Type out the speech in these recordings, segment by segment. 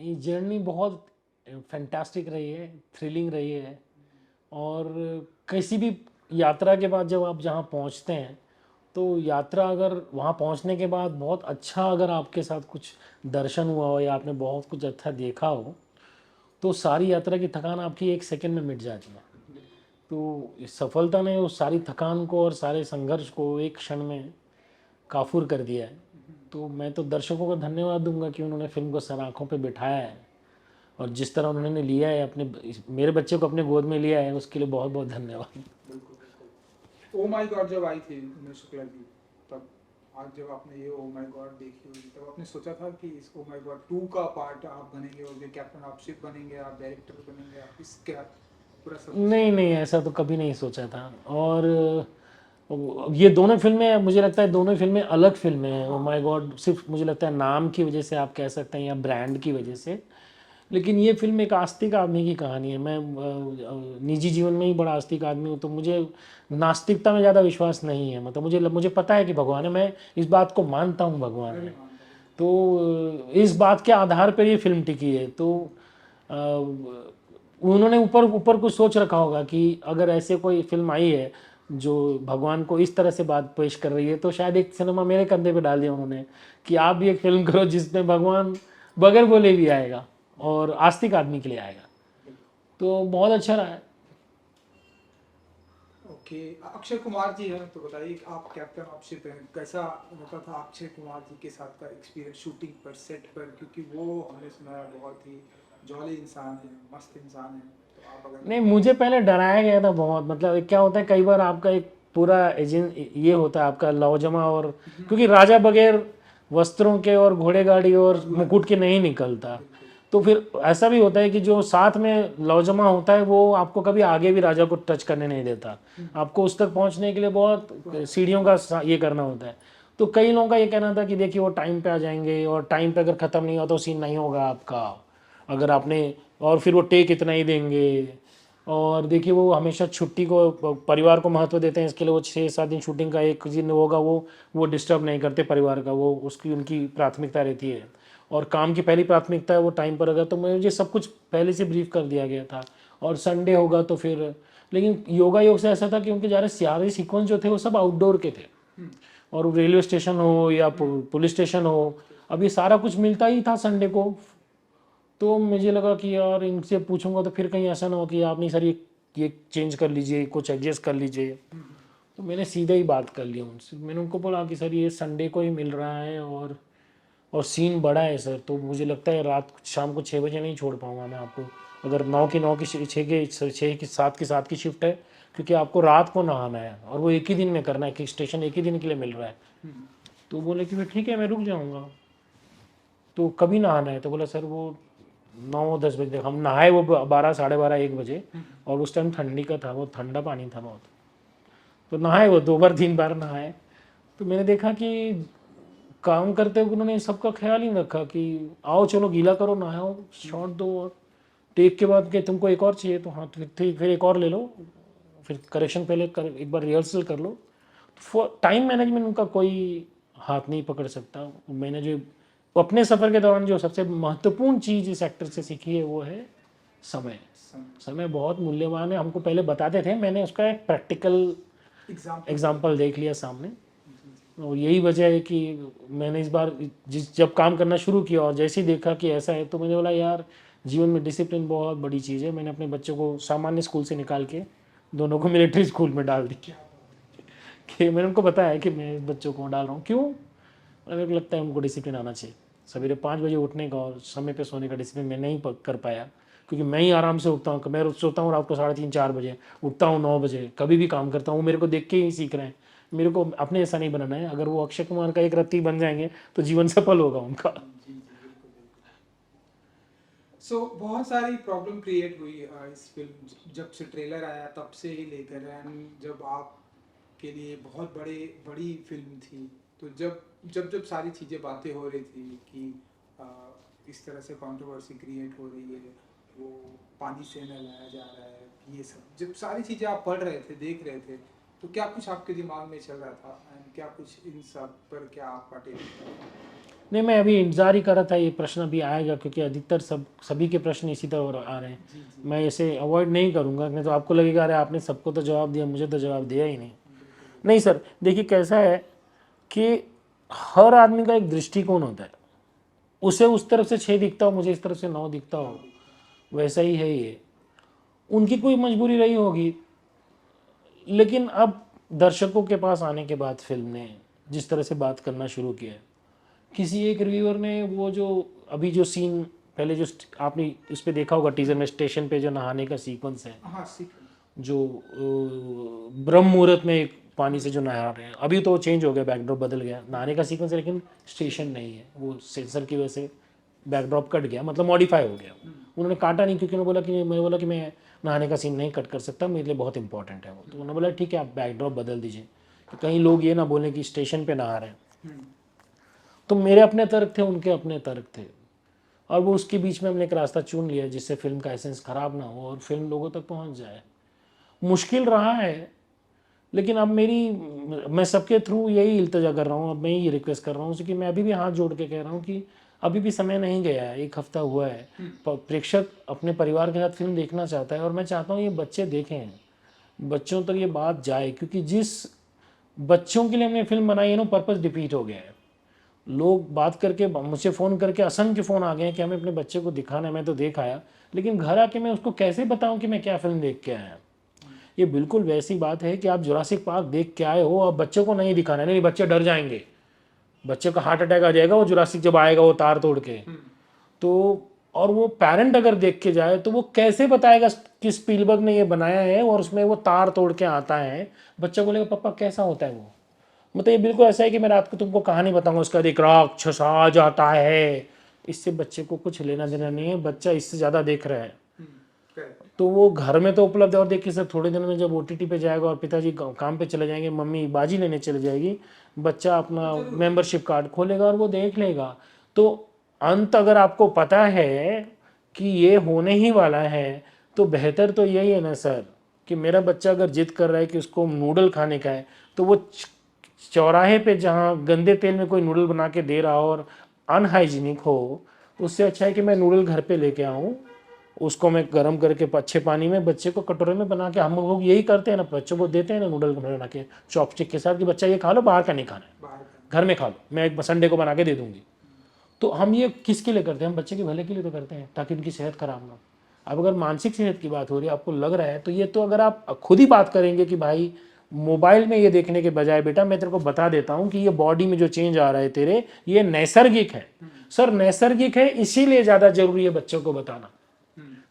ये जर्नी बहुत फैंटास्टिक रही है, थ्रिलिंग रही है। और किसी भी यात्रा के बाद जब आप जहाँ पहुँचते हैं, तो यात्रा अगर वहाँ पहुँचने के बाद बहुत अच्छा अगर आपके साथ कुछ दर्शन हुआ हो या आपने बहुत कुछ अच्छा देखा हो, तो सारी यात्रा की थकान आपकी एक सेकंड में मिट जाती है। तो इस सफलता ने उस सारी थकान को और सारे संघर्ष को एक क्षण में काफूर कर दिया है। तो मैं तो दर्शकों को धन्यवाद दूंगा कि उन्होंने फिल्म को सर आँखों पे बिठाया है, और जिस तरह उन्होंने लिया है अपने, मेरे बच्चे को अपने गोद में लिया है, उसके लिए बहुत बहुत धन्यवाद। बिल्कुल बिल्कुल। ओ माय गॉड जब आई थी उमेश शुक्ला की, तब आज जब आपने ये ओ माय गॉड देखी होगी, तब आपने सोचा था कि इस ओ माय गॉड 2 का पार्ट आप बनेंगे और ये कैप्टन ऑफ शिप बनेंगे, आप डायरेक्टर बनेंगे, आप इसका पूरा सब कुछ? नहीं नहीं, ऐसा तो कभी नहीं सोचा था। और ये दोनों फिल्में, मुझे लगता है दोनों फिल्में अलग फिल्में हैं। ओ माय गॉड सिर्फ मुझे लगता है नाम की वजह से आप कह सकते हैं या ब्रांड की वजह से, लेकिन ये फिल्म एक आस्तिक आदमी की कहानी है। मैं निजी जीवन में ही बड़ा आस्तिक आदमी हूँ, तो मुझे नास्तिकता में ज़्यादा विश्वास नहीं है। मतलब मुझे पता है कि भगवान है, मैं इस बात को मानता हूँ भगवान मैं भी है। मानता हूँ। तो इस बात के आधार पर ये फिल्म टिकी है। तो अ, उन्होंने ऊपर ऊपर कुछ सोच रखा होगा कि अगर ऐसे कोई फिल्म आई है जो भगवान को इस तरह से बात पेश कर रही है, तो शायद एक सिनेमा मेरे कंधे पे डाल दिया उन्होंने कि आप भी एक फिल्म करो जिसमें भगवान बगैर बोले भी आएगा और आस्तिक आदमी के लिए आएगा। तो बहुत अच्छा रहा है। ओके, अक्षय कुमार जी हैं, तो बताइए कि आप कैप्टन ऑफ शिप हैं, कैसा रहता था अक्षय कुमार जी के साथ का एक्सपीरियंस शूटिंग पर, सेट पर? क्योंकि वो हमने सुना है बहुत ही जॉली इंसान है, मस्त इंसान है। तो आप अगर नहीं, मुझे पहले डराया गया था बहुत। मतलब क्या होता है, कई बार आपका एक पूरा एजेंट ये होता है आपका लौजमा, और क्योंकि राजा बगैर वस्त्रों के और घोड़े गाड़ी और अधूरा मुकुट के है। नहीं निकलता। बिल्कुल। तो फिर ऐसा भी होता है कि जो साथ में लौजमा होता है वो आपको कभी आगे भी राजा को टच करने नहीं देता। आपको उस तक पहुंचने के लिए बहुत सीढ़ियों का ये करना होता है। तो कई लोगों का ये कहना था कि देखिए वो टाइम पे आ जाएंगे, और टाइम पे अगर ख़त्म नहीं हुआ तो सीन नहीं होगा आपका, अगर आपने, और फिर वो टेक इतना ही देंगे। और देखिए वो हमेशा छुट्टी को, परिवार को महत्व देते हैं, इसके लिए वो 6-7 दिन शूटिंग का एक दिन होगा, वो डिस्टर्ब नहीं करते परिवार का, वो उसकी उनकी प्राथमिकता रहती है। और काम की पहली प्राथमिकता है वो टाइम पर। अगर तो मुझे सब कुछ पहले से ब्रीफ कर दिया गया था। और संडे होगा तो फिर, लेकिन योगा योग से ऐसा था कि उनके सारे सीक्वेंस जो थे वो सब आउटडोर के थे, और रेलवे स्टेशन हो या पुलिस स्टेशन हो, अब ये सारा कुछ मिलता ही था संडे को। तो मुझे लगा कि यार इनसे पूछूंगा तो फिर कहीं ऐसा ना हो कि आप नहीं सर ये चेंज कर लीजिए, कुछ एडजस्ट कर लीजिए। तो मैंने सीधे ही बात कर लिया उनसे। मैंने उनको बोला कि सर ये संडे को ही मिल रहा है, और सीन बड़ा है सर, तो मुझे लगता है रात शाम को 6 बजे नहीं छोड़ पाऊंगा मैं आपको। अगर 9 की 6 की 7 की शिफ्ट है, क्योंकि आपको रात को नहाना है और वो एक ही दिन में करना है, कि स्टेशन एक ही दिन के लिए मिल रहा है। तो बोले कि मैं ठीक है मैं रुक जाऊंगा। तो कभी नहाना है, तो बोला सर वो 9-10 बजे तक। हम नहाए वो 12, 12:30, 1 बजे, और उस टाइम ठंडी का था, वो ठंडा पानी था बहुत। तो नहाए वो 2 बार 3 बार नहाए। तो मैंने देखा कि काम करते हुए उन्होंने सबका ख्याल ही नहीं रखा कि आओ चलो गीला करो, नहाओ, शॉट दो, और टेक के बाद के तुमको एक और चाहिए तो हाँ, तो फिर एक और ले लो, फिर करेक्शन पहले एक बार रिहर्सल कर लो। टाइम मैनेजमेंट उनका कोई हाथ नहीं पकड़ सकता। मैंने जो अपने सफ़र के दौरान जो सबसे महत्वपूर्ण चीज़ इस एक्टर से सीखी है वो है समय। समय बहुत मूल्यवान है, हमको पहले बताते थे, मैंने उसका एक प्रैक्टिकल एग्जाम्पल एग्जाम्पल देख लिया सामने। और यही वजह है कि मैंने इस बार जब काम करना शुरू किया और जैसे ही देखा कि ऐसा है, तो मैंने बोला यार जीवन में डिसिप्लिन बहुत बड़ी चीज़ है। मैंने अपने बच्चों को सामान्य स्कूल से निकाल के दोनों को मिलिट्री स्कूल में डाल दी। कि मैंने उनको बताया कि मैं बच्चों को डाल रहा हूँ क्यों, और मेरे को लगता है उनको डिसिप्लिन आना चाहिए। सवेरे 5 बजे उठने का और समय पे सोने का डिसिप्लिन मैं नहीं कर पाया, क्योंकि मैं ही आराम से उठता हूँ। मैं सोता हूँ रात को 3:30-4 बजे, उठता हूँ 9 बजे, कभी भी काम करता हूँ। मेरे को देख के ही सीख रहे हैं, मेरे को अपने ऐसा नहीं बनाना है। अगर वो अक्षय कुमार का एक रत्ती बन जाएंगे तो जीवन सफल होगा उनका। जी जी, बिल्कुल बिल्कुल। सो बहुत सारी प्रॉब्लम क्रिएट हुई इस फिल्म जब से ट्रेलर आया तब से ही लेकर, एंड जब आप के लिए बहुत बड़ी फिल्म थी, तो जब सारी चीज़ें बातें हो रही थी कि आ, इस तरह से कंट्रोवर्सी क्रिएट हो रही है, वो पानी से नहलाया जा रहा है, ये सब जब सारी चीज़ें आप पढ़ रहे थे, देख रहे थे, तो क्या कुछ आपके दिमाग में चल रहा था, एंड क्या कुछ इन सब पर क्या आपका टेक था? नहीं, मैं अभी इंतज़ार ही कर रहा था, ये प्रश्न अभी आएगा क्योंकि अधिकतर सभी के प्रश्न इसी तरह आ रहे हैं। मैं इसे अवॉइड नहीं करूँगा, नहीं तो आपको लगेगा अरे आपने सबको तो जवाब दिया, मुझे तो जवाब दिया ही नहीं। नहीं सर, देखिए कैसा है कि हर आदमी का एक दृष्टिकोण होता है, उसे उस तरफ से 6 दिखता हो, मुझे इस तरफ से 9 दिखता हो, वैसा ही है ये। उनकी कोई मजबूरी रही होगी, लेकिन अब दर्शकों के पास आने के बाद फिल्म ने जिस तरह से बात करना शुरू किया है, किसी एक रिव्यूअर ने वो जो अभी जो सीन पहले जो आपने उस पर देखा होगा टीजर में, स्टेशन पे जो नहाने का सीक्वेंस है, हाँ सीक्वेंस। जो ब्रह्म मुहूर्त में एक पानी से जो नहा रहे हैं, अभी तो चेंज हो गया, बैकड्रॉप बदल गया, नहाने का सीक्वेंस है लेकिन स्टेशन नहीं है, वो सेंसर की वजह से बैकड्रॉप कट गया, मतलब मॉडिफाई हो गया। उन्होंने काटा नहीं क्योंकि उन्होंने बोला कि मैं नहाने का सीन नहीं कट कर सकता, मेरे लिए बहुत इंपॉर्टेंट है वो, तो उन्होंने बोला ठीक है आप बैकड्रॉप बदल दीजिए कि कहीं लोग ये ना बोलें कि स्टेशन पे नहा रहे हैं। तो मेरे अपने तर्क थे, उनके अपने तर्क थे, और वो उसके बीच में हमने एक रास्ता चुन लिया जिससे फिल्म का एसेंस ख़राब ना हो और फिल्म लोगों तक पहुंच जाए। मुश्किल रहा है, लेकिन अब मैं सबके थ्रू यही इल्तजा कर रहा हूँ, अब मैं यही रिक्वेस्ट कर रहा हूँ कि मैं अभी भी हाथ जोड़ के कह रहा हूँ कि अभी भी समय नहीं गया है, 1 हफ्ता हुआ है, प्रेक्षक अपने परिवार के साथ फिल्म देखना चाहता है और मैं चाहता हूँ ये बच्चे देखें, बच्चों तक ये बात जाए, क्योंकि जिस बच्चों के लिए हमने फिल्म बनाई है ना, पर्पस डिफीट हो गया है। लोग बात करके मुझे फ़ोन करके असंख्य फ़ोन आ गए हैं कि हमें अपने बच्चे को दिखाना है, मैं तो देख आया, लेकिन घर आके मैं उसको कैसे बताऊं कि मैं क्या फ़िल्म देख के आया। ये बिल्कुल वैसी बात है कि आप जुरासिक पार्क देख के आए हो, अब बच्चे को नहीं दिखाना है, नहीं बच्चे डर जाएंगे, बच्चे का हार्ट अटैक आ जाएगा वो जुरासिक जब आएगा वो तार तोड़ के। तो और वो पेरेंट अगर देख के जाए तो वो कैसे बताएगा कि स्पीलबर्ग ने ये बनाया है और उसमें वो तार तोड़ के आता है, बच्चा बोलेगा पापा कैसा होता है वो। मतलब ये बिल्कुल ऐसा है कि मैं रात को तुमको कहानी बताऊंगा, उसका एक राक्षस आ जाता है, इससे बच्चे को कुछ लेना देना नहीं है, बच्चा इससे ज़्यादा देख रहा है। तो वो घर में तो उपलब्ध है, और देखिए सर थोड़े दिन में जब OTT पे जाएगा और पिताजी काम पे चले जाएंगे, मम्मी बाजी लेने चले जाएगी, बच्चा अपना मेंबरशिप कार्ड खोलेगा और वो देख लेगा। तो अंत अगर आपको पता है कि ये होने ही वाला है तो बेहतर तो यही है ना सर कि मेरा बच्चा अगर जिद कर रहा है कि उसको नूडल खाने का है, तो वो चौराहे पे जहाँ गंदे तेल में कोई नूडल बना के दे रहा हो और अनहाइजीनिक हो, उससे अच्छा है कि मैं नूडल घर पे लेके आऊँ, उसको मैं गर्म करके अच्छे पानी में बच्चे को कटोरे में बना के, हम लोग यही करते हैं ना, बच्चों को देते हैं ना नूडल बना के चॉपस्टिक के साथ कि बच्चा ये खा लो, बाहर का नहीं खाना है, घर में खा लो, मैं एक संडे को बना के दे दूंगी। तो हम ये किसके लिए करते हैं? हम बच्चे के भले के लिए तो करते हैं, ताकि उनकी सेहत खराब ना हो। अब अगर मानसिक सेहत की बात हो रही है, आपको लग रहा है, तो ये तो अगर आप खुद ही बात करेंगे कि भाई मोबाइल में ये देखने के बजाय बेटा मैं तेरे को बता देता हूँ कि ये बॉडी में जो चेंज आ रहा है तेरे, ये नैसर्गिक है। सर नैसर्गिक है इसीलिए ज़्यादा जरूरी है बच्चों को बताना।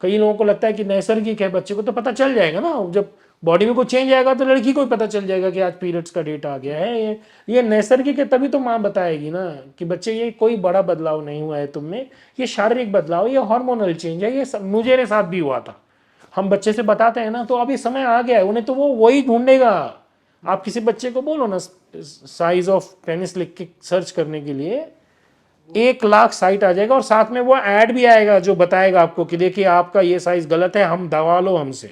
कई लोगों को लगता है कि नैसर्गिक है, बच्चे को तो पता चल जाएगा ना, जब बॉडी में कुछ चेंज आएगा तो लड़की को भी पता चल जाएगा कि आज पीरियड्स का डेट आ गया है, ये नैसर्गिक है, तभी तो माँ बताएगी ना कि बच्चे ये कोई बड़ा बदलाव नहीं हुआ है तुम में, ये शारीरिक बदलाव, ये हार्मोनल चेंज है, ये मेरे साथ भी हुआ था। हम बच्चे से बताते हैं ना, तो अभी समय आ गया है, उन्हें तो वो वही ढूंढेगा। आप किसी बच्चे को बोलो ना साइज ऑफ पेनिस लिख के सर्च करने के लिए, 1 लाख साइट आ जाएगा और साथ में वो ऐड भी आएगा जो बताएगा आपको कि देखिए आपका ये साइज गलत है, हम दवा लो हमसे,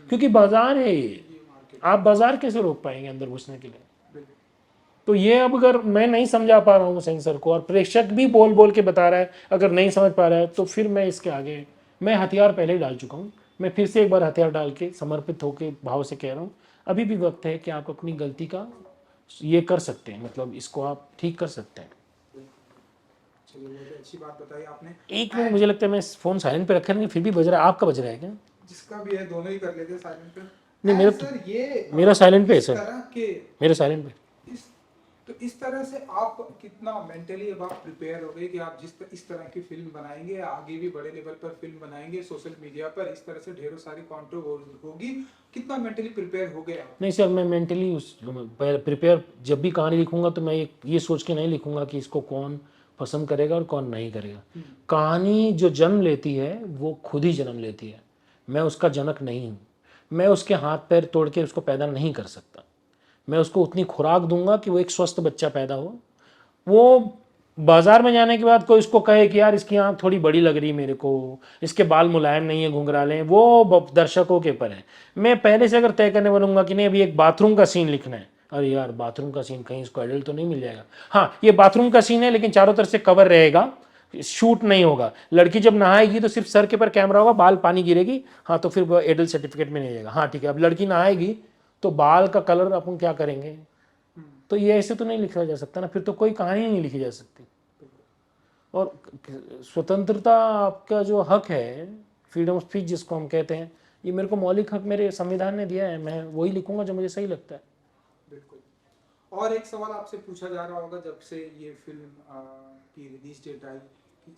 क्योंकि बाजार है ये, आप बाजार कैसे रोक पाएंगे अंदर घुसने के लिए। तो ये अब अगर मैं नहीं समझा पा रहा हूँ सेंसर को और प्रेक्षक भी बोल बोल के बता रहा है, अगर नहीं समझ पा रहा है तो फिर मैं इसके आगे, मैं हथियार पहले ही डाल चुका हूँ, मैं फिर से एक बार हथियार डाल के समर्पित होकर भाव से कह रहा हूँ, अभी भी वक्त है कि आप अपनी गलती का ये कर सकते हैं, मतलब इसको आप ठीक कर सकते हैं। अच्छी बात बताई आपने। एक मिनट, मुझे लगता है मैं फ़ोन साइलेंट पे रखा नहीं, फिर भी बज रहा है, आपका बज रहा है क्या? जिसका भी है दोनों ही कर लेते साइलेंट पे। नहीं मेरा सर ये मेरा साइलेंट पे है इस सर, तरह के मेरा साइलेंट पे। इस तरह से आप कितना मेंटली अब आप प्रिपेयर हो गए कि आप इस तरह की फिल्म बनाएंगे, आगे भी बड़े लेवल पर फिल्म बनाएंगे, सोशल मीडिया पर इस तरह से ढेरों सारी कंट्रोवर्सी होगी, कितना मेंटली प्रिपेयर हो गए आप? नहीं सर, मैं मेंटली प्रिपेयर जब भी कहानी लिखूंगा तो मैं ये सोच के नहीं लिखूंगा कि इसको कौन पसंद करेगा और कौन नहीं करेगा। कहानी जो जन्म लेती है वो खुद ही जन्म लेती है, मैं उसका जनक नहीं हूँ, मैं उसके हाथ पैर तोड़ के उसको पैदा नहीं कर सकता। मैं उसको उतनी खुराक दूंगा कि वो एक स्वस्थ बच्चा पैदा हो। वो बाजार में जाने के बाद कोई उसको कहे कि यार इसकी आँख थोड़ी बड़ी लग रही मेरे को, इसके बाल मुलायम नहीं है, घुंघराले, वो दर्शकों के ऊपर है। मैं पहले से अगर तय करने बनूंगा कि नहीं अभी एक बाथरूम का सीन लिखना है, अरे यार बाथरूम का सीन, कहीं इसको एडल्ट तो नहीं मिल जाएगा। हाँ ये बाथरूम का सीन है लेकिन चारों तरफ से कवर रहेगा, शूट नहीं होगा। लड़की जब नहाएगी तो सिर्फ सर के पर कैमरा होगा, बाल पानी गिरेगी, हाँ तो फिर वो एडल्ट सर्टिफिकेट में नहीं जाएगा। हाँ ठीक है, अब लड़की नहाएगी तो बाल का कलर अपन क्या करेंगे, तो ये ऐसे तो नहीं लिखा जा सकता ना, फिर तो कोई कहानी नहीं लिखी जा सकती। और स्वतंत्रता आपका जो हक है, फ्रीडम ऑफ स्पीच जिसको हम कहते हैं, ये मेरे को मौलिक हक मेरे संविधान ने दिया है, मैं वही लिखूंगा जो मुझे सही लगता है। बिल्कुल। और एक सवाल आपसे पूछा जा रहा होगा जब से ये फिल्म की रिलीज डेट आई,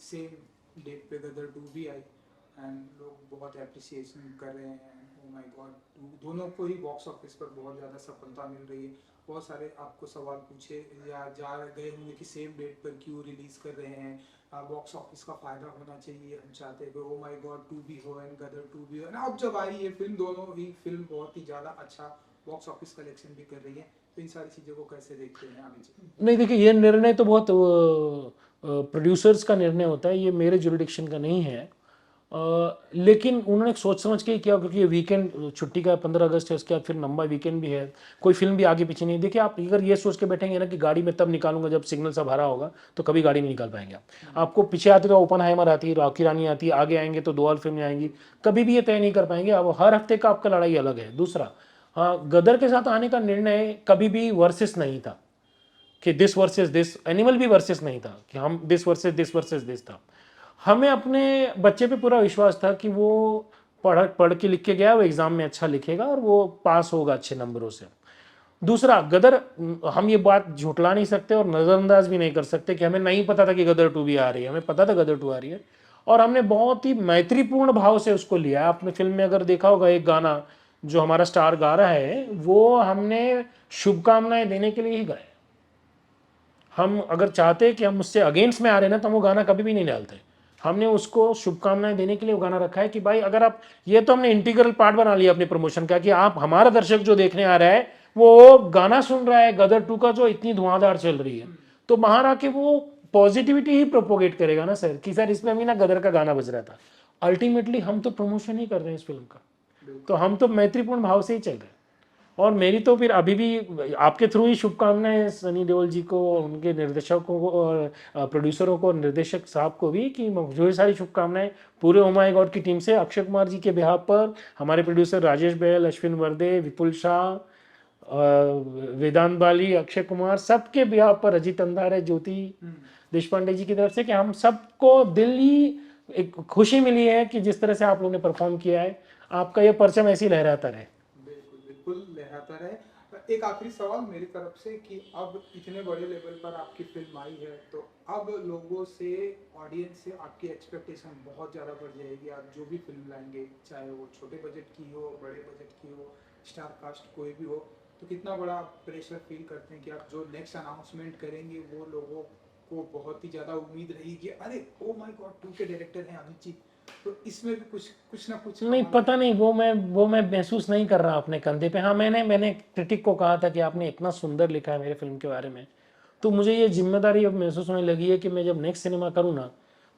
सेम डेट पे गदर 2 भी आई एंड लोग बहुत एप्रिसिएशन कर रहे हैं, ओ माय गॉड, दोनों को ही बॉक्स ऑफिस पर बहुत ज़्यादा सफलता मिल रही है। बहुत सारे आपको सवाल पूछे या जा गए होंगे कि सेम डेट पर क्यों रिलीज कर रहे हैं, बॉक्स ऑफिस का फायदा होना चाहिए, हम चाहते हैं कि ओ माय गॉड 2 भी हो एंड गदर 2 भी हो। अब जब आई ये फिल्म, दोनों ही फिल्म बहुत ही ज़्यादा अच्छा बॉक्स ऑफिस कलेक्शन भी कर रही है, तो इन सारी चीज़ों को कैसे देखते हैं आगे जी? नहीं देखिए, ये निर्णय तो बहुत प्रोड्यूसर्स का निर्णय होता है, ये मेरे जुरिडिक्शन का नहीं है। लेकिन उन्होंने सोच समझ के ही किया, क्योंकि ये वीकेंड छुट्टी का 15 अगस्त है, उसके बाद फिर लंबा वीकेंड भी है, कोई फिल्म भी आगे पीछे नहीं। देखिए आप अगर ये सोच के बैठेंगे ना कि गाड़ी में तब निकालूंगा जब सिग्नल सब हरा होगा, तो कभी गाड़ी नहीं निकाल पाएंगे आप। आपको पीछे आते तो ओपनहाइमर आती है, रॉकी रानी आती है, आगे आएंगे तो 2 और फिल्में आएंगी, कभी भी ये तय नहीं कर पाएंगे। अब हर हफ्ते का आपका लड़ाई अलग है। दूसरा, हाँ गदर के साथ आने का निर्णय कभी भी वर्सेस नहीं था कि दिस वर्सेस दिस, एनिमल भी वर्सेस नहीं था कि हम दिस वर्सेस दिस था। हमें अपने बच्चे पे पूरा विश्वास था कि वो पढ़ के लिख के गया, वो एग्जाम में अच्छा लिखेगा और वो पास होगा अच्छे नंबरों से। दूसरा, गदर, हम ये बात झुटला नहीं सकते और नज़रअंदाज भी नहीं कर सकते कि हमें नहीं पता था कि गदर 2 भी आ रही है। हमें पता था गदर 2 आ रही है और हमने बहुत ही मैत्रीपूर्ण भाव से उसको लिया। आपने फिल्म में अगर देखा होगा, एक गाना जो हमारा स्टार गा रहा है, वो हमने शुभकामनाएं देने के लिए ही गाया। हम अगर चाहते कि हम उससे अगेंस्ट में आ रहे ना, तो हम वो गाना कभी भी नहीं डालते। हमने उसको शुभकामनाएं देने के लिए वो गाना रखा है कि भाई अगर आप, ये तो हमने इंटीग्रल पार्ट बना लिया अपने प्रमोशन का, कि आप हमारा दर्शक जो देखने आ रहा है वो गाना सुन रहा है गदर 2 का जो इतनी धुआंधार चल रही है, तो बाहर आके वो पॉजिटिविटी ही प्रोपोगेट करेगा ना सर, कि सर इसमें भी ना गदर का गाना बज रहा था। अल्टीमेटली हम तो प्रमोशन ही कर रहे हैं इस फिल्म का, तो हम तो मैत्रीपूर्ण भाव से ही चल रहे हैं। और मेरी तो फिर अभी भी आपके थ्रू ही शुभकामनाएं सनी देओल जी को, उनके निर्देशकों को और प्रोड्यूसरों को और निर्देशक साहब को भी, कि जो सारी शुभकामनाएं पूरे ओ माय गॉड की टीम से, अक्षय कुमार जी के बिहाफ पर, हमारे प्रोड्यूसर राजेश बैल, अश्विन वर्दे, विपुल शाह, वेदांत बाली, अक्षय कुमार, सबके बिहाफ पर, अजीत अंधारे, ज्योति देशपांडे जी की तरफ से, कि हम सबको दिल ही एक खुशी मिली है कि जिस तरह से आप लोगों ने परफॉर्म किया है, आपका ये परचम ऐसे ही लहराता रहे। बिल्कुल बिल्कुल लहराता रहे। एक आखिरी सवाल मेरी तरफ से कि अब इतने बड़े लेवल पर आपकी फिल्म आई है, तो अब लोगों से, ऑडियंस से आपकी एक्सपेक्टेशन बहुत ज़्यादा बढ़ जाएगी। आप जो भी फिल्म लाएंगे, चाहे वो छोटे बजट की हो, बड़े बजट की हो, स्टार कास्ट कोई भी हो, तो कितना बड़ा प्रेशर फील करते हैं कि आप जो नेक्स्ट अनाउंसमेंट करेंगे वो लोगों को बहुत ही ज़्यादा उम्मीद रहेगी कि अरे ओ माय गॉड 2 के डायरेक्टर हैं अमित जी, तो इसमें भी कुछ ना कुछ नहीं पता नहीं, वो मैं महसूस नहीं कर रहा अपने कंधे पे। हाँ मैंने क्रिटिक को कहा था कि आपने इतना सुंदर लिखा है मेरे फिल्म के बारे में, तो मुझे ये जिम्मेदारी अब महसूस होने लगी है कि मैं जब नेक्स्ट सिनेमा करूँ ना,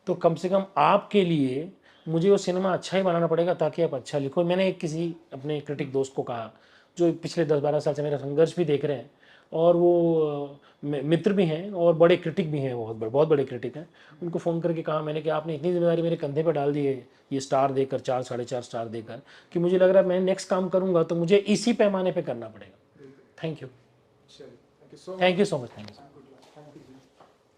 तो कम से कम आपके लिए मुझे वो सिनेमा अच्छा ही बनाना पड़ेगा ताकि आप अच्छा लिखो। मैंने एक किसी अपने क्रिटिक दोस्त को कहा, जो पिछले 10-12 साल से मेरा संघर्ष भी देख रहे हैं, और वो मित्र भी हैं और बड़े क्रिटिक भी हैं, बहुत बड़े क्रिटिक हैं। उनको फ़ोन करके कहा मैंने कि आपने इतनी जिम्मेदारी मेरे कंधे पर डाल दी है, ये स्टार देकर, 4-4.5 स्टार देकर, कि मुझे लग रहा है मैं नेक्स्ट काम करूँगा तो मुझे इसी पैमाने पे करना पड़ेगा। थैंक यू, चलिए, thank you so much. Thank you so much, thank you.